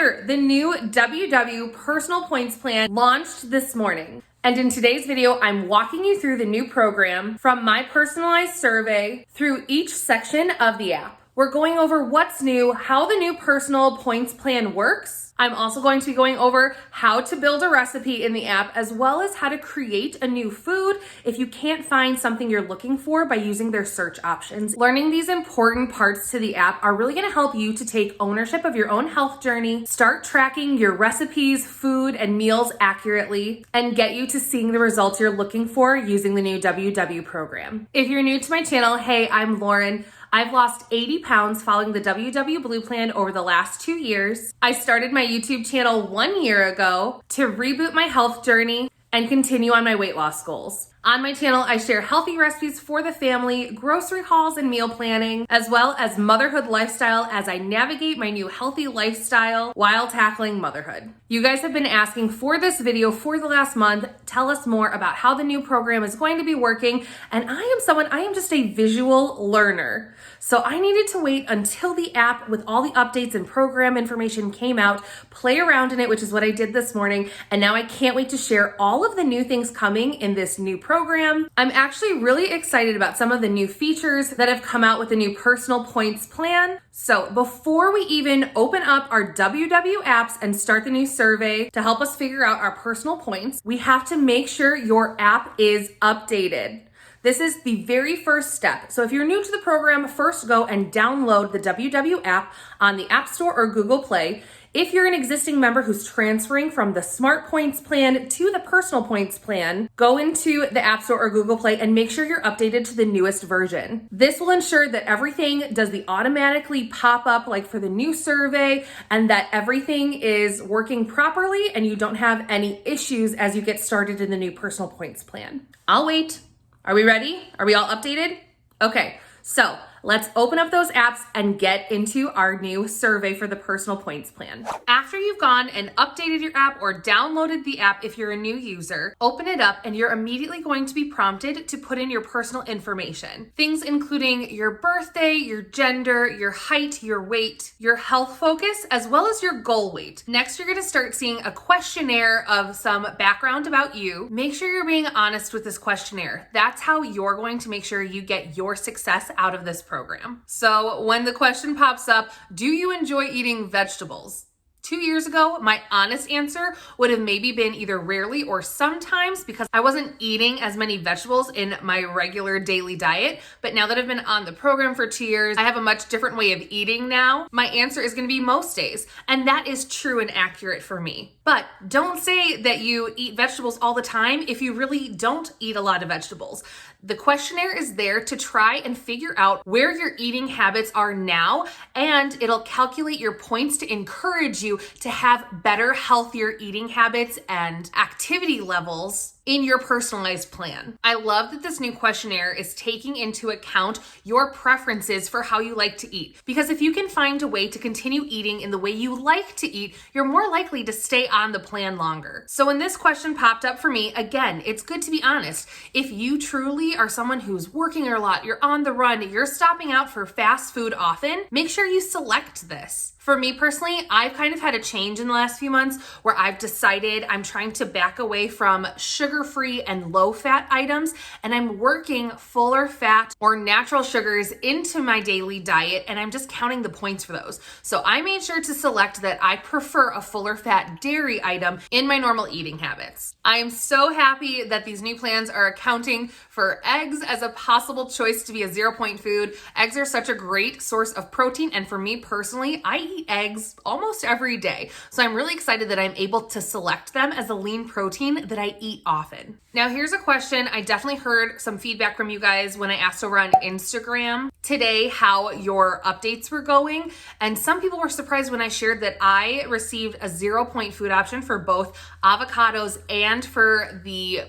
here, the new WW Personal Points Plan launched this morning. And in today's video, I'm walking you through the new program from my personalized survey through each section of the app. We're going over what's new, how the new personal points plan works. I'm also going to be going over how to build a recipe in the app, as well as how to create a new food if you can't find something you're looking for by using their search options. Learning these important parts to the app are really going to help you to take ownership of your own health journey, start tracking your recipes, food, and meals accurately, and get you to seeing the results you're looking for using the new WW program. If you're new to my channel, hey, I'm Lauren. I've lost 80 pounds following the WW Blue Plan over the last 2 years. I started my YouTube channel 1 year ago to reboot my health journey and continue on my weight loss goals. On my channel, I share healthy recipes for the family, grocery hauls and meal planning, as well as motherhood lifestyle as I navigate my new healthy lifestyle while tackling motherhood. You guys have been asking for this video for the last month. Tell us more about how the new program is going to be working. And I am just a visual learner. So I needed to wait until the app with all the updates and program information came out, play around in it, which is what I did this morning. And now I can't wait to share all of the new things coming in this new program. I'm actually really excited about some of the new features that have come out with the new personal points plan. So before we even open up our WW apps and start the new survey to help us figure out our personal points, we have to make sure your app is updated. This is the very first step. So if you're new to the program, first go and download the WW app on the App Store or Google Play. If you're an existing member who's transferring from the Smart Points plan to the Personal Points plan, go into the App Store or Google Play and make sure you're updated to the newest version. This will ensure that everything does the automatically pop up like for the new survey, and that everything is working properly and you don't have any issues as you get started in the new Personal Points plan. I'll wait. Are we ready? Are we all updated? Okay, so let's open up those apps and get into our new survey for the Personal Points Plan. After you've gone and updated your app or downloaded the app if you're a new user, open it up and you're immediately going to be prompted to put in your personal information. Things including your birthday, your gender, your height, your weight, your health focus, as well as your goal weight. Next, you're gonna start seeing a questionnaire of some background about you. Make sure you're being honest with this questionnaire. That's how you're going to make sure you get your success out of this program. So when the question pops up, do you enjoy eating vegetables? 2 years ago, my honest answer would have maybe been either rarely or sometimes, because I wasn't eating as many vegetables in my regular daily diet. But now that I've been on the program for 2 years, I have a much different way of eating now. My answer is going to be most days. And that is true and accurate for me. But don't say that you eat vegetables all the time if you really don't eat a lot of vegetables. The questionnaire is there to try and figure out where your eating habits are now, and it'll calculate your points to encourage you to have better, healthier eating habits and activity levels in your personalized plan. I love that this new questionnaire is taking into account your preferences for how you like to eat. Because if you can find a way to continue eating in the way you like to eat, you're more likely to stay on the plan longer. So when this question popped up for me, again, it's good to be honest. If you truly are someone who's working a lot, you're on the run, you're stopping out for fast food often, make sure you select this. For me personally, I've kind of had a change in the last few months where I've decided I'm trying to back away from sugar-free and low-fat items, and I'm working fuller fat or natural sugars into my daily diet, and I'm just counting the points for those. So I made sure to select that I prefer a fuller fat dairy item in my normal eating habits. I am so happy that these new plans are accounting for eggs as a possible choice to be a 0-point food. Eggs are such a great source of protein, and for me personally, I eat eggs almost every day. So I'm really excited that I'm able to select them as a lean protein that I eat often. Now here's a question. I definitely heard some feedback from you guys when I asked over on Instagram today how your updates were going. And some people were surprised when I shared that I received a 0-point food option for both avocados and for the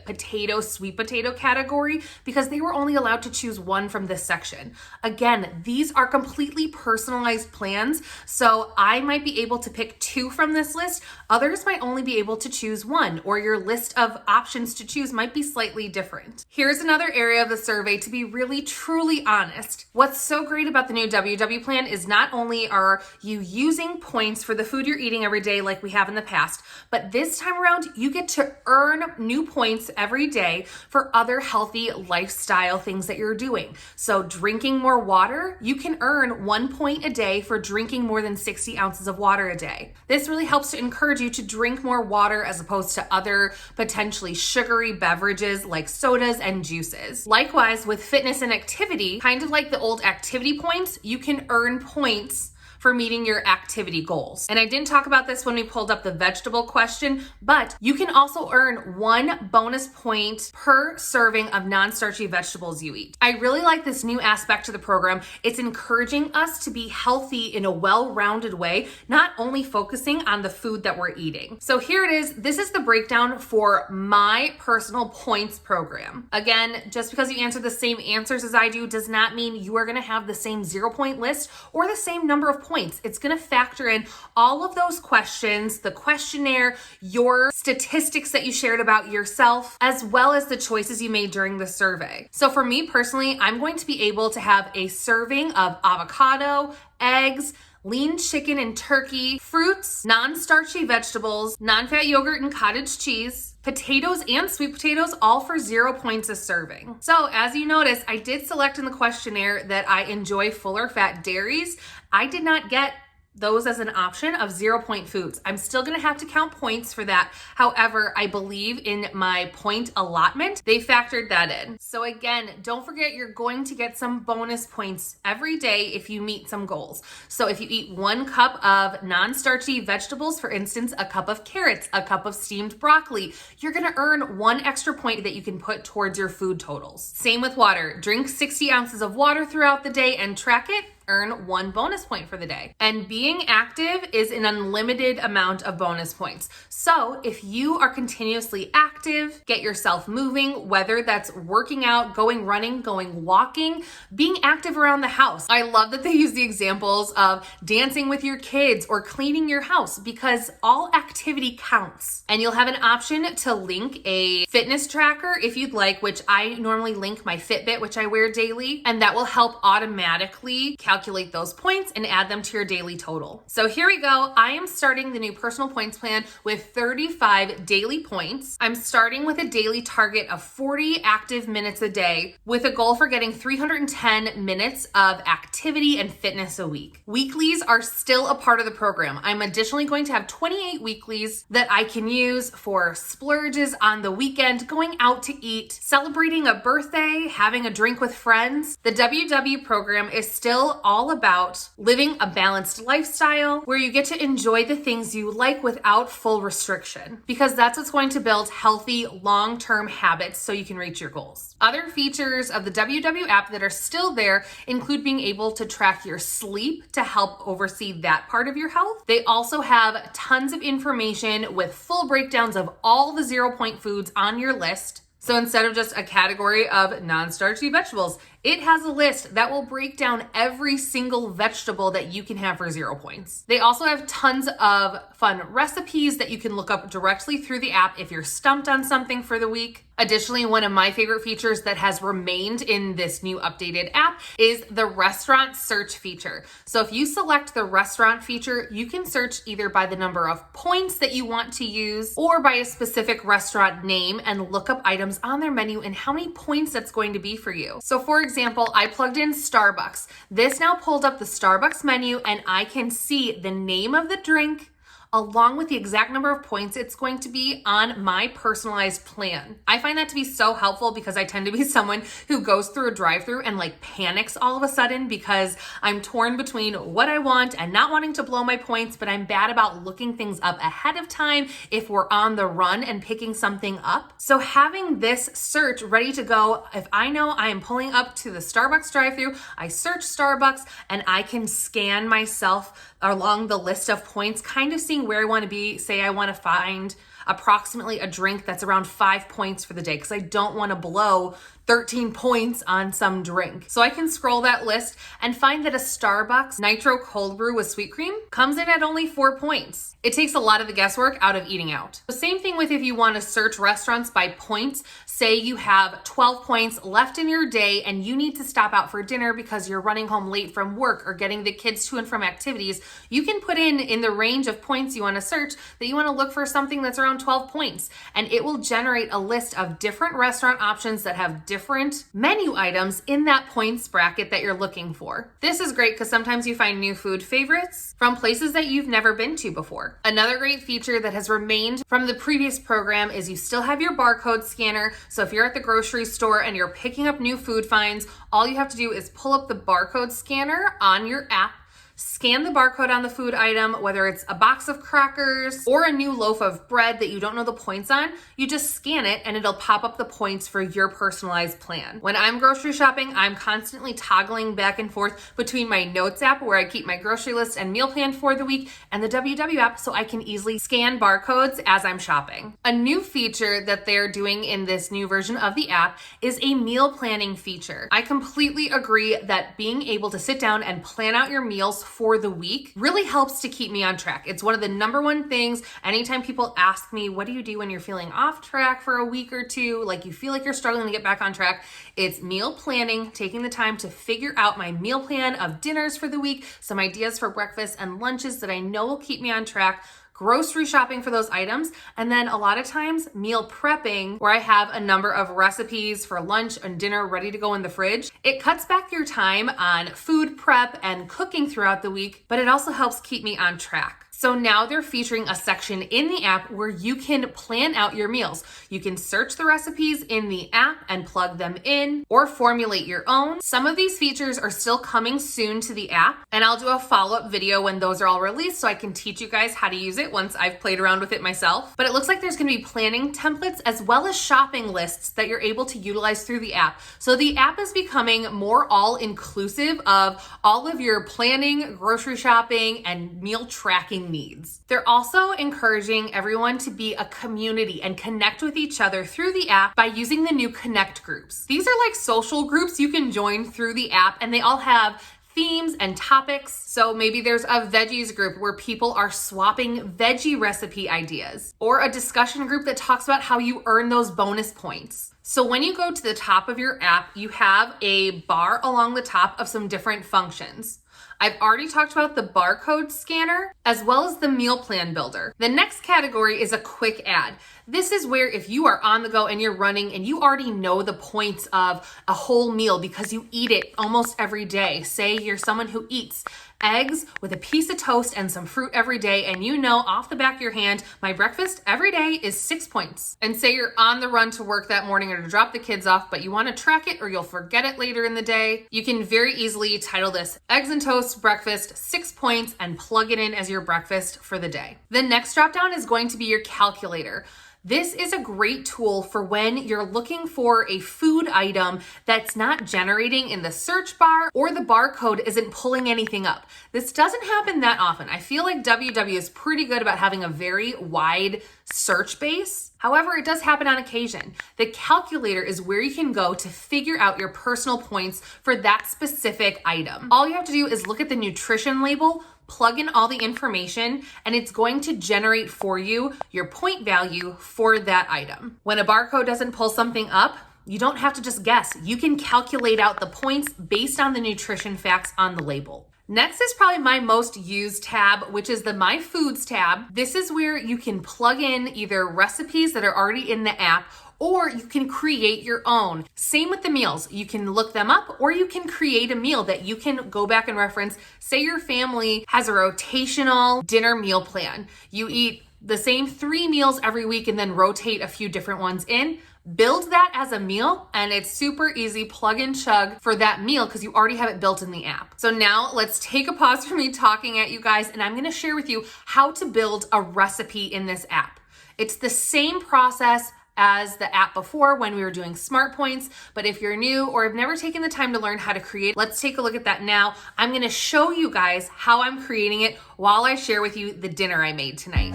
sweet potato category, because they were only allowed to choose one from this section. Again, these are completely personalized plans. So I might be able to pick 2 from this list. Others might only be able to choose 1, or your list of option options to choose might be slightly different. Here's another area of the survey to be really truly honest. What's so great about the new WW plan is not only are you using points for the food you're eating every day like we have in the past, but this time around you get to earn new points every day for other healthy lifestyle things that you're doing. So drinking more water, you can earn 1 point a day for drinking more than 60 ounces of water a day. This really helps to encourage you to drink more water as opposed to other potentially sugary beverages like sodas and juices. Likewise, with fitness and activity, kind of like the old activity points, you can earn points for meeting your activity goals. And I didn't talk about this when we pulled up the vegetable question, but you can also earn 1 bonus point per serving of non-starchy vegetables you eat. I really like this new aspect to the program. It's encouraging us to be healthy in a well-rounded way, not only focusing on the food that we're eating. So here it is. This is the breakdown for my personal points program. Again, just because you answer the same answers as I do does not mean you are gonna have the same 0-point list or the same number of points. It's going to factor in all of those questions, the questionnaire, your statistics that you shared about yourself, as well as the choices you made during the survey. So for me personally, I'm going to be able to have a serving of avocado, eggs, lean chicken and turkey, fruits, non-starchy vegetables, non-fat yogurt and cottage cheese, potatoes and sweet potatoes, all for 0 points a serving. So as you notice, I did select in the questionnaire that I enjoy fuller fat dairies. I did not get those as an option of 0-point foods. I'm still gonna have to count points for that. However, I believe in my point allotment, they factored that in. So again, don't forget you're going to get some bonus points every day if you meet some goals. So if you eat 1 cup of non-starchy vegetables, for instance, a cup of carrots, a cup of steamed broccoli, you're gonna earn 1 extra point that you can put towards your food totals. Same with water. Drink 60 ounces of water throughout the day and track it. Earn 1 bonus point for the day. And being active is an unlimited amount of bonus points. So if you are continuously active, get yourself moving, whether that's working out, going running, going walking, being active around the house. I love that they use the examples of dancing with your kids or cleaning your house because all activity counts. And you'll have an option to link a fitness tracker if you'd like, which I normally link my Fitbit, which I wear daily, and that will help automatically calculate those points and add them to your daily total. So here we go. I am starting the new personal points plan with 35 daily points. I'm starting with a daily target of 40 active minutes a day with a goal for getting 310 minutes of activity and fitness a week. Weeklies are still a part of the program. I'm additionally going to have 28 weeklies that I can use for splurges on the weekend, going out to eat, celebrating a birthday, having a drink with friends. The WW program is still all about living a balanced lifestyle where you get to enjoy the things you like without full restriction, because that's what's going to build healthy long-term habits so you can reach your goals. Other features of the WW app that are still there include being able to track your sleep to help oversee that part of your health. They also have tons of information with full breakdowns of all the 0-point foods on your list. So instead of just a category of non-starchy vegetables, it has a list that will break down every single vegetable that you can have for 0 points. They also have tons of fun recipes that you can look up directly through the app if you're stumped on something for the week. Additionally, one of my favorite features that has remained in this new updated app is the restaurant search feature. So if you select the restaurant feature, you can search either by the number of points that you want to use or by a specific restaurant name and look up items on their menu and how many points that's going to be for you. So for example, I plugged in Starbucks. This now pulled up the Starbucks menu and I can see the name of the drink, along with the exact number of points it's going to be on my personalized plan. I find that to be so helpful because I tend to be someone who goes through a drive-through and like panics all of a sudden because I'm torn between what I want and not wanting to blow my points, but I'm bad about looking things up ahead of time if we're on the run and picking something up. So having this search ready to go, if I know I am pulling up to the Starbucks drive-through, I search Starbucks and I can scan myself along the list of points, kind of seeing where I want to be. Say I want to find approximately a drink that's around 5 points for the day because I don't want to blow 13 points on some drink. So I can scroll that list and find that a Starbucks Nitro Cold Brew with sweet cream comes in at only 4 points. It takes a lot of the guesswork out of eating out. The same thing with if you want to search restaurants by points. Say you have 12 points left in your day and you need to stop out for dinner because you're running home late from work or getting the kids to and from activities. You can put in the range of points you want to search that you want to look for something that's around 12 points. And it will generate a list of different restaurant options that have different menu items in that points bracket that you're looking for. This is great because sometimes you find new food favorites from places that you've never been to before. Another great feature that has remained from the previous program is you still have your barcode scanner. So if you're at the grocery store and you're picking up new food finds, all you have to do is pull up the barcode scanner on your app, scan the barcode on the food item, whether it's a box of crackers or a new loaf of bread that you don't know the points on, you just scan it and it'll pop up the points for your personalized plan. When I'm grocery shopping, I'm constantly toggling back and forth between my Notes app where I keep my grocery list and meal plan for the week and the WW app so I can easily scan barcodes as I'm shopping. A new feature that they're doing in this new version of the app is a meal planning feature. I completely agree that being able to sit down and plan out your meals for the week really helps to keep me on track. It's one of the number one things anytime people ask me, what do you do when you're feeling off track for a week or two, like you feel like you're struggling to get back on track? It's meal planning, taking the time to figure out my meal plan of dinners for the week, some ideas for breakfast and lunches that I know will keep me on track, grocery shopping for those items, and then a lot of times meal prepping where I have a number of recipes for lunch and dinner ready to go in the fridge. It cuts back your time on food prep and cooking throughout the week, but it also helps keep me on track. So now they're featuring a section in the app where you can plan out your meals. You can search the recipes in the app and plug them in or formulate your own. Some of these features are still coming soon to the app, and I'll do a follow-up video when those are all released so I can teach you guys how to use it once I've played around with it myself. But it looks like there's going to be planning templates as well as shopping lists that you're able to utilize through the app. So the app is becoming more all-inclusive of all of your planning, grocery shopping, and meal tracking needs. They're also encouraging everyone to be a community and connect with each other through the app by using the new Connect groups. These are like social groups you can join through the app, and they all have themes and topics. So maybe there's a veggies group where people are swapping veggie recipe ideas, or a discussion group that talks about how you earn those bonus points. So when you go to the top of your app, you have a bar along the top of some different functions. I've already talked about the barcode scanner as well as the meal plan builder. The next category is a quick add. This is where if you are on the go and you're running and you already know the points of a whole meal because you eat it almost every day. Say you're someone who eats eggs with a piece of toast and some fruit every day, and you know off the back of your hand, my breakfast every day is 6 points. And say you're on the run to work that morning or to drop the kids off, but you want to track it or you'll forget it later in the day. You can very easily title this Eggs and Toast Breakfast 6 points and plug it in as your breakfast for the day. The next drop down is going to be your calculator. This is a great tool for when you're looking for a food item that's not generating in the search bar or the barcode isn't pulling anything up. This doesn't happen that often. I feel like WW is pretty good about having a very wide search base. However, it does happen on occasion. The calculator is where you can go to figure out your personal points for that specific item. All you have to do is look at the nutrition label, plug in all the information, and it's going to generate for you your point value for that item. When a barcode doesn't pull something up, you don't have to just guess. You can calculate out the points based on the nutrition facts on the label. Next is probably my most used tab, which is the My Foods tab. This is where you can plug in either recipes that are already in the app, or you can create your own. Same with the meals. You can look them up, or you can create a meal that you can go back and reference. Say your family has a rotational dinner meal plan. You eat the same 3 meals every week and then rotate a few different ones in. Build that as a meal, and it's super easy, plug and chug for that meal because you already have it built in the app. So now let's take a pause from me talking at you guys, and I'm gonna share with you how to build a recipe in this app. It's the same process as the app before when we were doing Smart Points, but if you're new or have never taken the time to learn how to create, let's take a look at that now. I'm gonna show you guys how I'm creating it while I share with you the dinner I made tonight.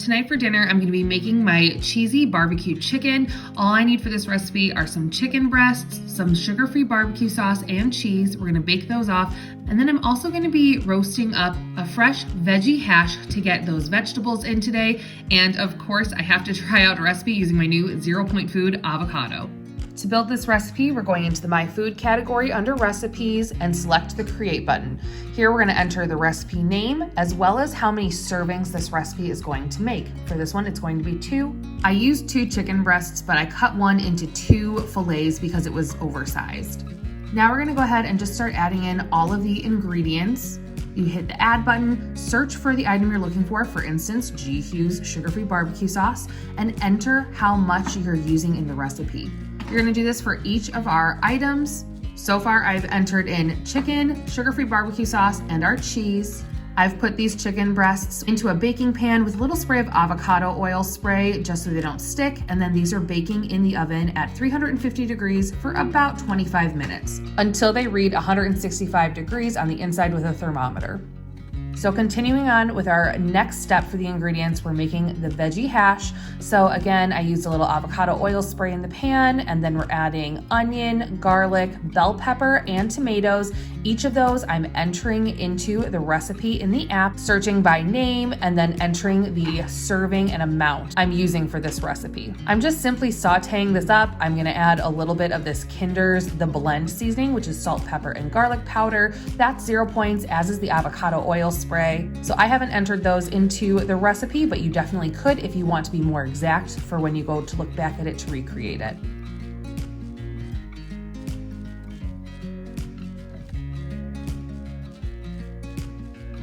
Tonight for dinner, I'm gonna be making my cheesy barbecue chicken. All I need for this recipe are some chicken breasts, some sugar-free barbecue sauce, and cheese. We're gonna bake those off. And then I'm also gonna be roasting up a fresh veggie hash to get those vegetables in today. And of course, I have to try out a recipe using my new 0 Point Food avocado. To build this recipe, we're going into the My Food category under Recipes and select the Create button. Here we're going to enter the recipe name as well as how many servings this recipe is going to make. For this one, it's going to be 2. I used 2 chicken breasts, but I cut one into 2 fillets because it was oversized. Now we're going to go ahead and just start adding in all of the ingredients. You hit the add button, search for the item you're looking for instance, G. Hughes sugar-free barbecue sauce, and enter how much you're using in the recipe. You're gonna do this for each of our items. So far, I've entered in chicken, sugar-free barbecue sauce, and our cheese. I've put these chicken breasts into a baking pan with a little spray of avocado oil spray just so they don't stick, and then these are baking in the oven at 350 degrees for about 25 minutes until they read 165 degrees on the inside with a thermometer. So continuing on with our next step for the ingredients, we're making the veggie hash. So again, I used a little avocado oil spray in the pan, and then we're adding onion, garlic, bell pepper, and tomatoes. Each of those I'm entering into the recipe in the app, searching by name, and then entering the serving and amount I'm using for this recipe. I'm just simply sauteing this up. I'm gonna add a little bit of this Kinder's The Blend seasoning, which is salt, pepper, and garlic powder. That's 0 points, as is the avocado oil spray. So I haven't entered those into the recipe, but you definitely could if you want to be more exact for when you go to look back at it to recreate it.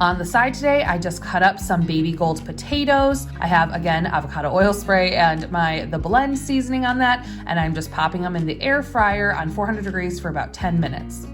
On the side today, I just cut up some baby gold potatoes. I have, again, avocado oil spray and The Blend seasoning on that, and I'm just popping them in the air fryer on 400 degrees for about 10 minutes.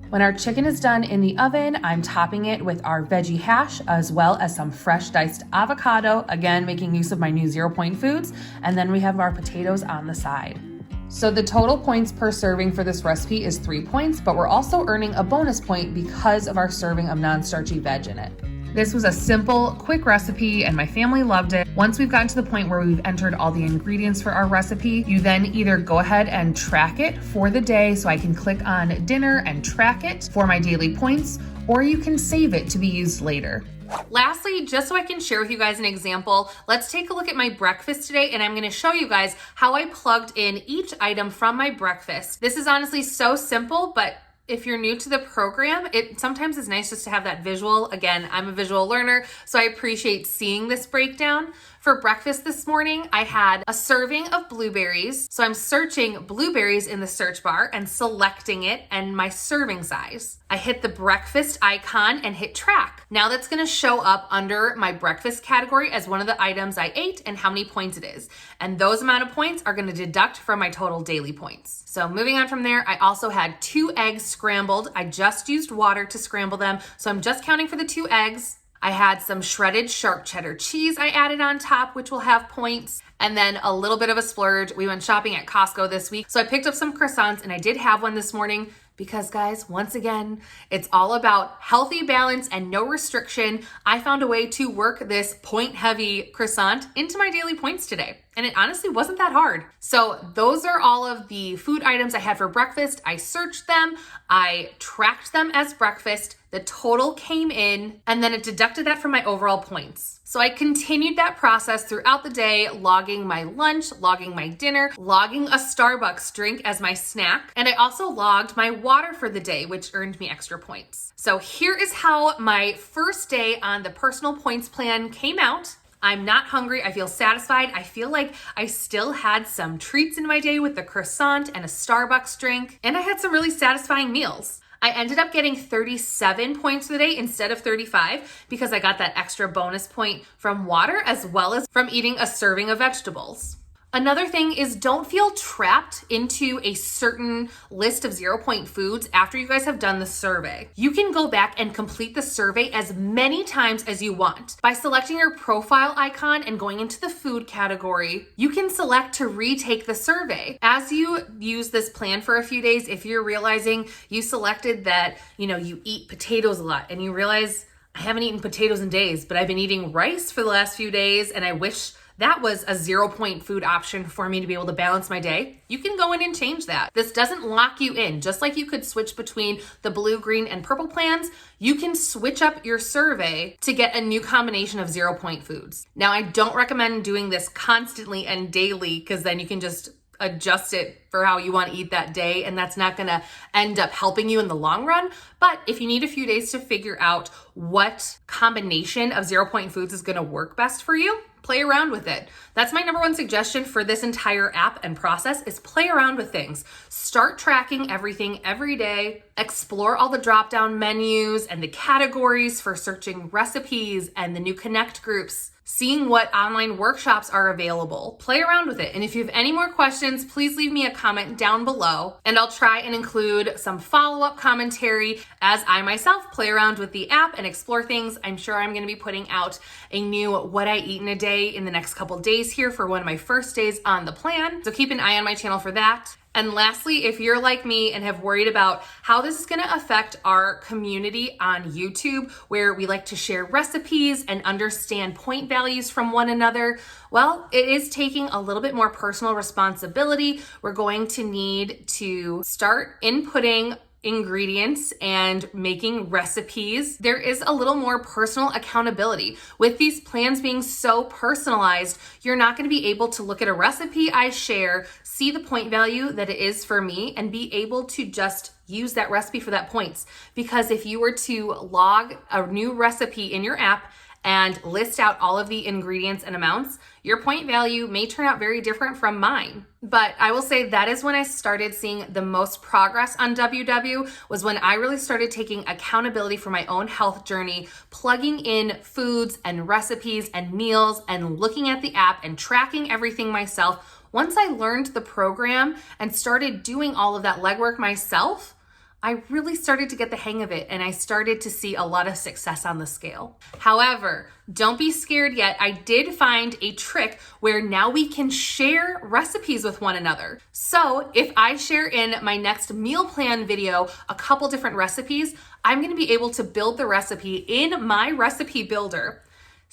When our chicken is done in the oven, I'm topping it with our veggie hash as well as some fresh diced avocado, again, making use of my new 0 Point Foods, and then we have our potatoes on the side. So the total points per serving for this recipe is 3 points, but we're also earning a bonus point because of our serving of non-starchy veg in it. This was a simple, quick recipe and my family loved it. Once we've gotten to the point where we've entered all the ingredients for our recipe, you then either go ahead and track it for the day, so I can click on dinner and track it for my daily points, or you can save it to be used later. Lastly, just so I can share with you guys an example, let's take a look at my breakfast today, and I'm gonna show you guys how I plugged in each item from my breakfast. This is honestly so simple, but if you're new to the program, it sometimes is nice just to have that visual. Again, I'm a visual learner, so I appreciate seeing this breakdown. For breakfast this morning, I had a serving of blueberries. So I'm searching blueberries in the search bar and selecting it and my serving size. I hit the breakfast icon and hit track. Now that's gonna show up under my breakfast category as one of the items I ate and how many points it is. And those amount of points are gonna deduct from my total daily points. So moving on from there, I also had 2 eggs scrambled. I just used water to scramble them, so I'm just counting for the 2 eggs. I had some shredded sharp cheddar cheese I added on top, which will have points, and then a little bit of a splurge. We went shopping at Costco this week, so I picked up some croissants, and I did have one this morning because, guys, once again, it's all about healthy balance and no restriction. I found a way to work this point-heavy croissant into my daily points today, and it honestly wasn't that hard. So those are all of the food items I had for breakfast. I searched them, I tracked them as breakfast, the total came in, and then it deducted that from my overall points. So I continued that process throughout the day, logging my lunch, logging my dinner, logging a Starbucks drink as my snack, and I also logged my water for the day, which earned me extra points. So here is how my first day on the personal points plan came out. I'm not hungry. I feel satisfied. I feel like I still had some treats in my day with the croissant and a Starbucks drink, and I had some really satisfying meals. I ended up getting 37 points for the day instead of 35 because I got that extra bonus point from water as well as from eating a serving of vegetables. Another thing is, don't feel trapped into a certain list of 0 Point Foods after you guys have done the survey. You can go back and complete the survey as many times as you want. By selecting your profile icon and going into the food category, you can select to retake the survey. As you use this plan for a few days, if you're realizing you selected that, you eat potatoes a lot and you realize I haven't eaten potatoes in days, but I've been eating rice for the last few days, and I wish that was a 0-point food option for me to be able to balance my day. You can go in and change that. This doesn't lock you in. Just like you could switch between the blue, green, and purple plans, you can switch up your survey to get a new combination of 0-point foods. Now, I don't recommend doing this constantly and daily, because then you can just adjust it for how you want to eat that day, and that's not going to end up helping you in the long run. But if you need a few days to figure out what combination of 0-point foods is going to work best for you, play around with it. That's my number one suggestion for this entire app and process, is play around with things. Start tracking everything every day. Explore all the drop-down menus and the categories for searching recipes and the new connect groups. Seeing what online workshops are available. Play around with it. And if you have any more questions, please leave me a comment down below, and I'll try and include some follow-up commentary as I myself play around with the app and explore things. I'm sure I'm going to be putting out a new what I eat in a day in the next couple days here for one of my first days on the plan. So keep an eye on my channel for that. And lastly, if you're like me and have worried about how this is going to affect our community on YouTube, where we like to share recipes and understand point values from one another, well, it is taking a little bit more personal responsibility. We're going to need to start inputting ingredients and making recipes. There is a little more personal accountability. With these plans being so personalized, you're not going to be able to look at a recipe I share, see the point value that it is for me, and be able to just use that recipe for that points. Because if you were to log a new recipe in your app and list out all of the ingredients and amounts, your point value may turn out very different from mine. But I will say that is when I started seeing the most progress on WW, was when I really started taking accountability for my own health journey, plugging in foods and recipes and meals and looking at the app and tracking everything myself. Once I learned the program and started doing all of that legwork myself, I really started to get the hang of it, and I started to see a lot of success on the scale. However, don't be scared yet. I did find a trick where now we can share recipes with one another. So if I share in my next meal plan video a couple different recipes, I'm gonna be able to build the recipe in my recipe builder,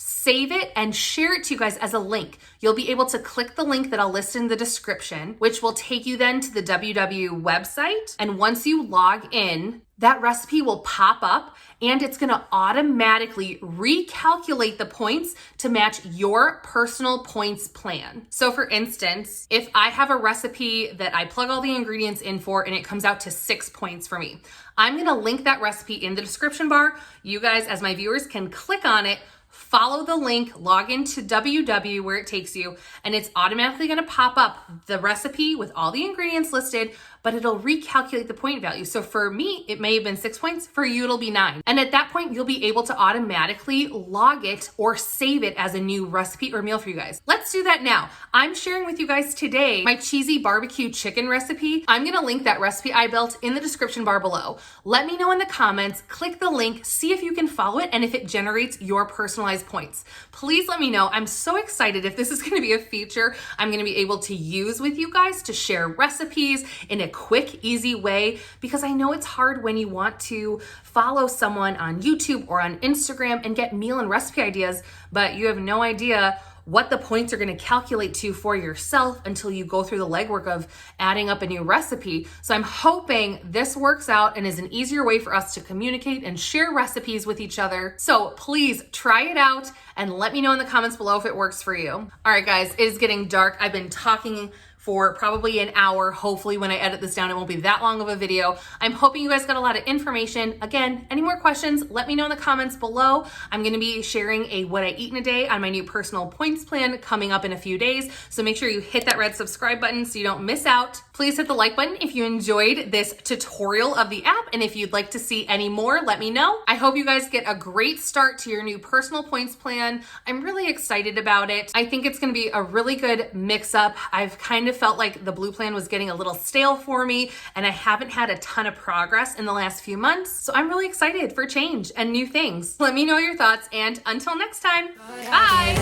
save it, and share it to you guys as a link. You'll be able to click the link that I'll list in the description, which will take you then to the WW website. And once you log in, that recipe will pop up, and it's gonna automatically recalculate the points to match your personal points plan. So for instance, if I have a recipe that I plug all the ingredients in for and it comes out to 6 points for me, I'm gonna link that recipe in the description bar. You guys, as my viewers, can click on it, follow the link, log into WW where it takes you, and it's automatically gonna pop up the recipe with all the ingredients listed, but it'll recalculate the point value. So for me, it may have been 6 points. For you, it'll be 9. And at that point, you'll be able to automatically log it or save it as a new recipe or meal for you guys. Let's do that now. I'm sharing with you guys today my cheesy barbecue chicken recipe. I'm gonna link that recipe I built in the description bar below. Let me know in the comments, click the link, see if you can follow it and if it generates your personalized points. Please let me know. I'm so excited if this is gonna be a feature I'm gonna be able to use with you guys to share recipes in a quick, easy way, because I know it's hard when you want to follow someone on YouTube or on Instagram and get meal and recipe ideas, but you have no idea what the points are going to calculate to for yourself until you go through the legwork of adding up a new recipe. So I'm hoping this works out and is an easier way for us to communicate and share recipes with each other. So please try it out and let me know in the comments below if it works for you. All right, guys, it is getting dark. I've been talking for probably an hour. Hopefully when I edit this down, it won't be that long of a video. I'm hoping you guys got a lot of information. Again, any more questions, let me know in the comments below. I'm gonna be sharing a what I eat in a day on my new personal points plan coming up in a few days. So make sure you hit that red subscribe button so you don't miss out. Please hit the like button if you enjoyed this tutorial of the app. And if you'd like to see any more, let me know. I hope you guys get a great start to your new personal points plan. I'm really excited about it. I think it's gonna be a really good mix up. I've kind of felt like the blue plan was getting a little stale for me, and I haven't had a ton of progress in the last few months. So I'm really excited for change and new things. Let me know your thoughts, and until next time, bye.